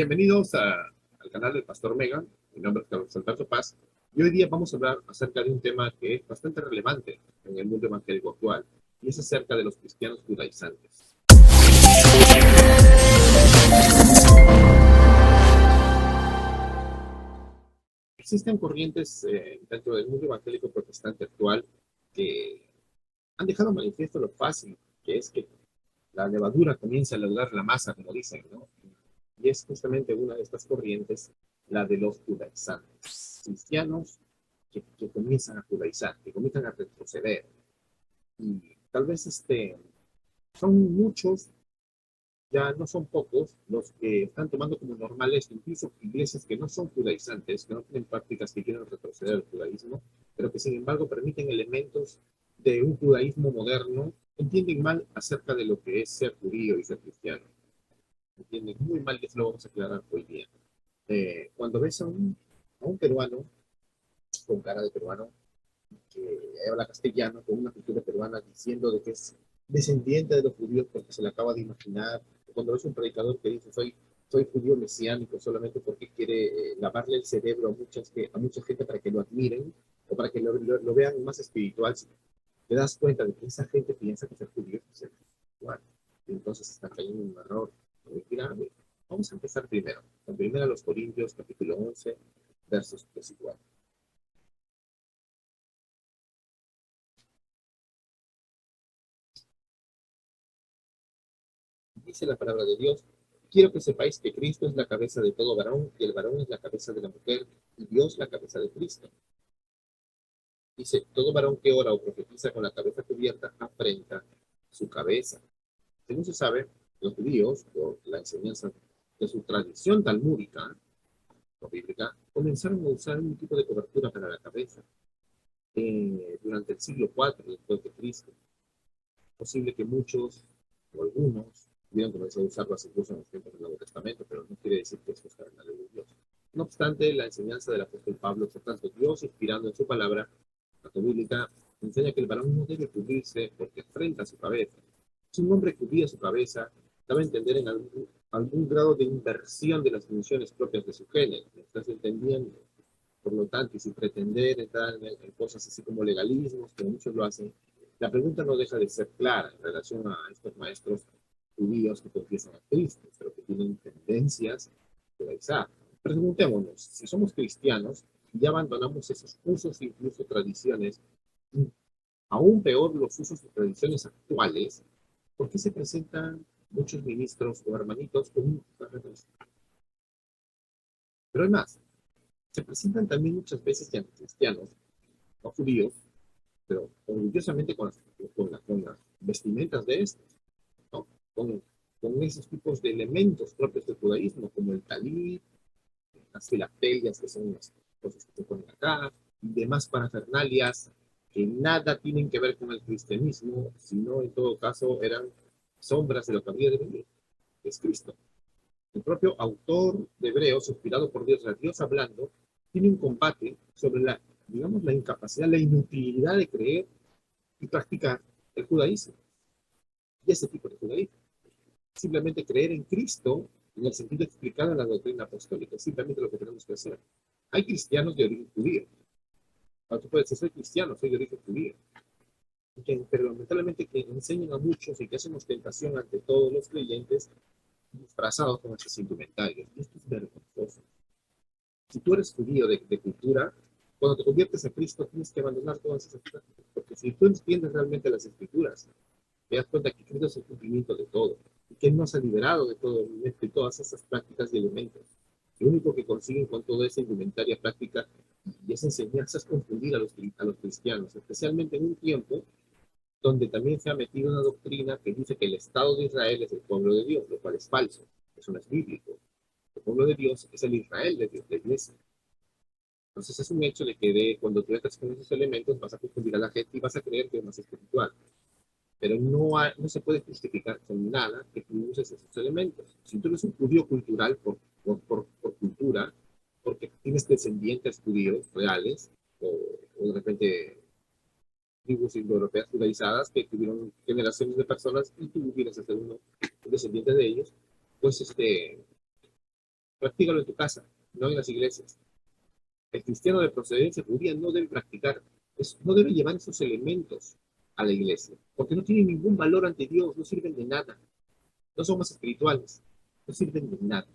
Bienvenidos al canal del Pastor Megan. Mi nombre es Carlos Alberto Paz y hoy día vamos a hablar acerca de un tema que es bastante relevante en el mundo evangélico actual y es acerca de los cristianos judaizantes. Existen corrientes dentro del mundo evangélico protestante actual que han dejado manifiesto lo fácil que es que la levadura comienza a leudar la masa, como dicen, ¿no? Y es justamente una de estas corrientes, la de los judaizantes, cristianos que comienzan a judaizar, que comienzan a retroceder. Y tal vez son muchos, ya no son pocos, los que están tomando como normales incluso iglesias que no son judaizantes, que no tienen prácticas que quieren retroceder al judaísmo, pero que sin embargo permiten elementos de un judaísmo moderno, entienden mal acerca de lo que es ser judío y ser cristiano. Entienden muy mal, que eso lo vamos a aclarar hoy día. Cuando ves a un peruano con cara de peruano que habla castellano, con una cultura peruana, diciendo de que es descendiente de los judíos porque se le acaba de imaginar, cuando ves un predicador que dice soy judío mesiánico solamente porque quiere lavarle el cerebro a mucha gente para que lo admiren o para que lo vean más espiritual, te das cuenta de que esa gente piensa que ser judío es ser espiritual. Y entonces está cayendo en un error muy grave. Vamos a empezar primero, con 1 Corintios capítulo 11, versos 3 y 4. Dice la palabra de Dios: quiero que sepáis que Cristo es la cabeza de todo varón, y el varón es la cabeza de la mujer, y Dios la cabeza de Cristo. Dice: todo varón que ora o profetiza con la cabeza cubierta afrenta su cabeza. Según se sabe, los judíos, por la enseñanza de su tradición talmúdica o bíblica, comenzaron a usar un tipo de cobertura para la cabeza durante el siglo IV después de Cristo. Es posible que muchos o algunos hubieran comenzado a usarlas incluso en los tiempos del Nuevo Testamento, pero no quiere decir que esto está en la ley de Dios. No obstante, la enseñanza del apóstol Pablo, por tanto, Dios inspirando en su palabra, la bíblica, enseña que el varón no debe cubrirse porque afrenta su cabeza. Si un hombre cubría su cabeza, daba a entender en algún grado de inversión de las funciones propias de su género. ¿Me estás entendiendo? Por lo tanto, y sin pretender entrar en cosas así como legalismos, que muchos lo hacen, la pregunta no deja de ser clara en relación a estos maestros judíos que confiesan a Cristo, pero que tienen tendencias judaizar. Preguntémonos, si somos cristianos, ya abandonamos esos usos e incluso tradiciones, aún peor los usos y tradiciones actuales, ¿por qué se presentan muchos ministros o hermanitos con un... Pero hay más, se presentan también muchas veces ya cristianos o judíos, pero orgullosamente con las vestimentas de estos, ¿no? Con esos tipos de elementos propios del judaísmo, como el talit, las filactelias, que son las cosas que se ponen acá, y demás parafernalias que nada tienen que ver con el cristianismo, sino en todo caso eran sombras de lo que había de venir, que es Cristo. El propio autor de Hebreos, inspirado por Dios hablando, tiene un combate sobre digamos, la incapacidad, la inutilidad de creer y practicar el judaísmo. Y ese tipo de judaísmo. Simplemente creer en Cristo en el sentido explicado en la doctrina apostólica. Es simplemente lo que tenemos que hacer. Hay cristianos de origen judío. Ahora tú puedes decir, soy cristiano, soy de origen judío. Pero lamentablemente que enseñan a muchos y que hacen ostentación ante todos los creyentes disfrazados con esos indumentarios. Y esto es vergonzoso. Si tú eres judío de cultura, cuando te conviertes a Cristo tienes que abandonar todas esas prácticas. Porque si tú entiendes realmente las escrituras, te das cuenta que Cristo es el cumplimiento de todo y que Él nos ha liberado de todas esas prácticas y elementos. Lo único que consiguen con toda esa indumentaria práctica y esa enseñanza es confundir a los cristianos, especialmente en un tiempo donde también se ha metido una doctrina que dice que el Estado de Israel es el pueblo de Dios, lo cual es falso, eso no es bíblico. El pueblo de Dios es el Israel de Dios, la iglesia. Entonces es un hecho de que cuando tú estás con esos elementos vas a confundir a la gente y vas a creer que es más espiritual. Pero no se puede justificar con nada que tú uses esos elementos. Si tú eres un judío cultural por cultura, porque tienes descendientes judíos reales, o de repente tribus indoeuropeas judaizadas que tuvieron generaciones de personas y tú quieres ser un descendiente de ellos, pues Practícalo en tu casa, no en las iglesias. El cristiano de procedencia judía no debe practicar, no debe llevar esos elementos a la iglesia, porque no tienen ningún valor ante Dios, no sirven de nada, no son más espirituales, no sirven de nada.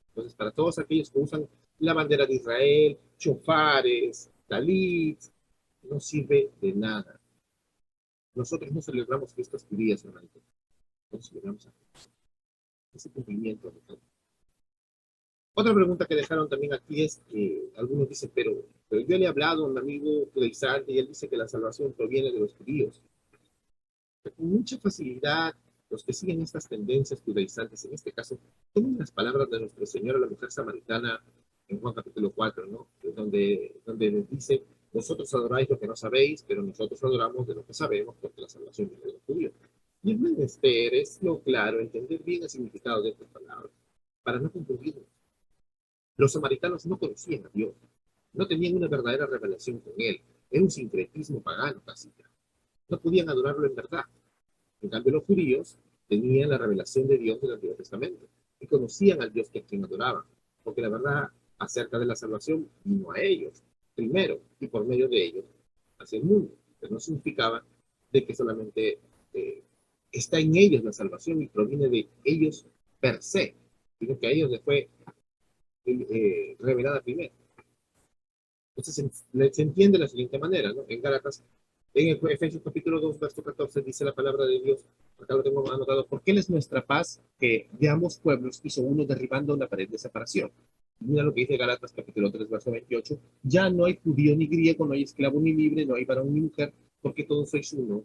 Entonces, para todos aquellos que usan la bandera de Israel, chofares, talits, no sirve de nada. Nosotros no celebramos fiestas judías, hermano. No celebramos ese cumplimiento. Otra pregunta que dejaron también aquí es que algunos dicen, pero yo le he hablado a un amigo judaizante y él dice que la salvación proviene de los judíos. Con mucha facilidad, los que siguen estas tendencias judaizantes, en este caso, toman las palabras de nuestro Señor a la mujer samaritana en Juan capítulo 4, ¿no? Donde les dice, vosotros adoráis lo que no sabéis, pero nosotros adoramos de lo que sabemos, porque la salvación viene de los judíos. Y el menester es lo claro, entender bien el significado de estas palabras, para no confundirnos. Los samaritanos no conocían a Dios, no tenían una verdadera revelación con Él, era un sincretismo pagano casi. No podían adorarlo en verdad. En cambio, los judíos tenían la revelación de Dios del Antiguo Testamento y conocían al Dios que a quien adoraban, porque la verdad acerca de la salvación vino a ellos, primero, y por medio de ellos, hacia el mundo. Pero no significaba de que solamente está en ellos la salvación y proviene de ellos per se, sino que a ellos les fue revelada primero. Entonces se entiende de la siguiente manera, ¿no? En Gálatas, en Efesios capítulo 2, verso 14, dice la palabra de Dios, acá lo tengo anotado, porque Él es nuestra paz, que de ambos pueblos hizo uno derribando una pared de separación. Mira lo que dice Gálatas capítulo 3, verso 28, ya no hay judío ni griego, no hay esclavo ni libre, no hay varón ni mujer, porque todos sois uno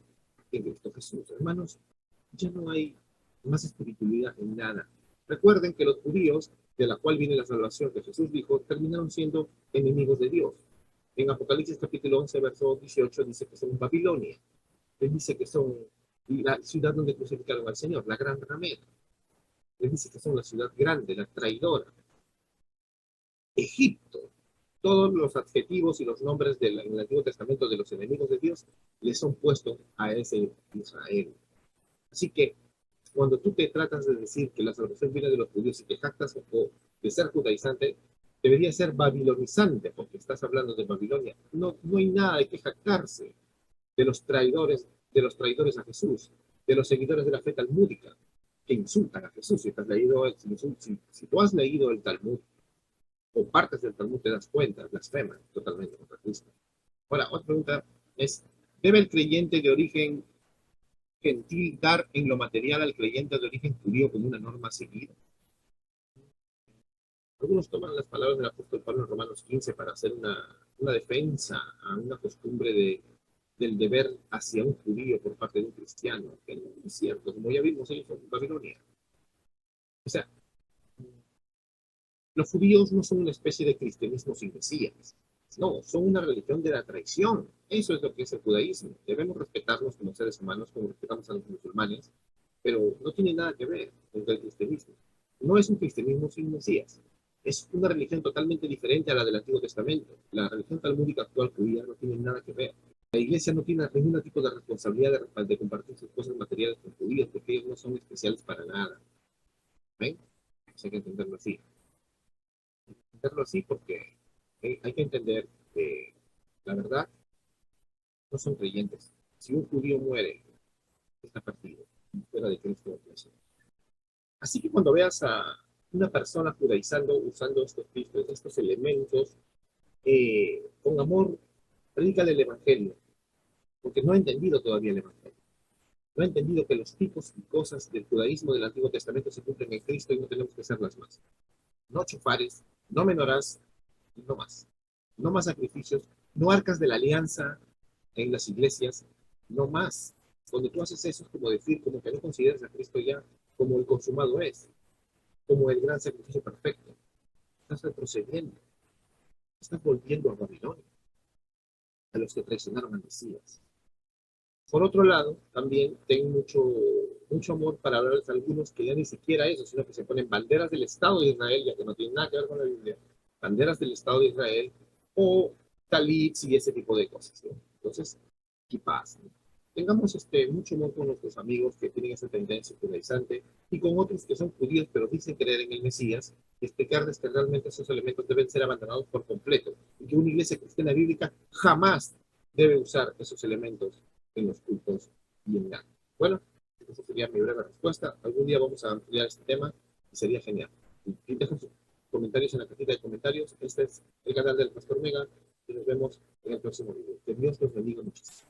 en Cristo Jesús. Hermanos, ya no hay más espiritualidad en nada. Recuerden que los judíos, de la cual viene la salvación que Jesús dijo, terminaron siendo enemigos de Dios. En Apocalipsis capítulo 11, verso 18, dice que son Babilonia. Él dice que son la ciudad donde crucificaron al Señor, la gran ramera. Él dice que son la ciudad grande, la traidora. Egipto. Todos los adjetivos y los nombres en el Antiguo Testamento de los enemigos de Dios les son puestos a ese Israel. Así que cuando tú te tratas de decir que la salvación viene de los judíos y te jactas de ser judaizante, debería ser babilonizante, porque estás hablando de Babilonia. No, no hay nada de que jactarse de los traidores a Jesús, de los seguidores de la fe talmúdica, que insultan a Jesús. Si tú has leído el Talmud, o partes del Talmud, te das cuenta, blasfeman totalmente contra Cristo. Ahora, otra pregunta es, ¿debe el creyente de origen gentil dar en lo material al creyente de origen judío como una norma seguida? Algunos toman las palabras del apóstol Pablo en Romanos 15 para hacer una defensa a una costumbre del deber hacia un judío por parte de un cristiano, que no es cierto, como ya vimos ellos en Babilonia. O sea, los judíos no son una especie de cristianismo sin mesías, no, son una religión de la traición. Eso es lo que es el judaísmo. Debemos respetarnos como seres humanos, como respetamos a los musulmanes, pero no tiene nada que ver con el cristianismo. No es un cristianismo sin mesías. Es una religión totalmente diferente a la del Antiguo Testamento. La religión talmúdica actual judía no tiene nada que ver. La iglesia no tiene ningún tipo de responsabilidad de compartir sus cosas materiales con judíos, porque ellos no son especiales para nada. ¿Ven? Pues hay que entenderlo así. Entenderlo así porque hay que entender que la verdad no son creyentes. Si un judío muere, está perdido, fuera de Cristo. Así que cuando veas a una persona judaizando, usando estos elementos, con amor, predícale el Evangelio, porque no ha entendido todavía el Evangelio. No ha entendido que los tipos y cosas del judaísmo del Antiguo Testamento se cumplen en Cristo y no tenemos que hacerlas más. No chofares, no menorás, no más. No más sacrificios, no arcas de la alianza en las iglesias, no más. Cuando tú haces eso es como decir, como que no consideras a Cristo ya como el consumado es, como el gran sacrificio perfecto. Estás retrocediendo, estás volviendo a Babilonia, a los que traicionaron al Mesías. Por otro lado, también tengo mucho amor para hablarles a algunos que ya ni siquiera eso, sino que se ponen banderas del Estado de Israel, ya que no tienen nada que ver con la Biblia, banderas del Estado de Israel, o talits y ese tipo de cosas, ¿no? Entonces, ¿qué pasa? Tengamos mucho amor con nuestros amigos que tienen esa tendencia judaizante y con otros que son judíos pero dicen creer en el Mesías y explicarles que realmente esos elementos deben ser abandonados por completo y que una iglesia cristiana bíblica jamás debe usar esos elementos en los cultos y en nada. Bueno, esa sería mi breve respuesta. Algún día vamos a ampliar este tema y sería genial. Y dejen sus comentarios en la cajita de comentarios. Este es el canal del Pastor Mega y nos vemos en el próximo video. Que Dios los bendiga muchísimo.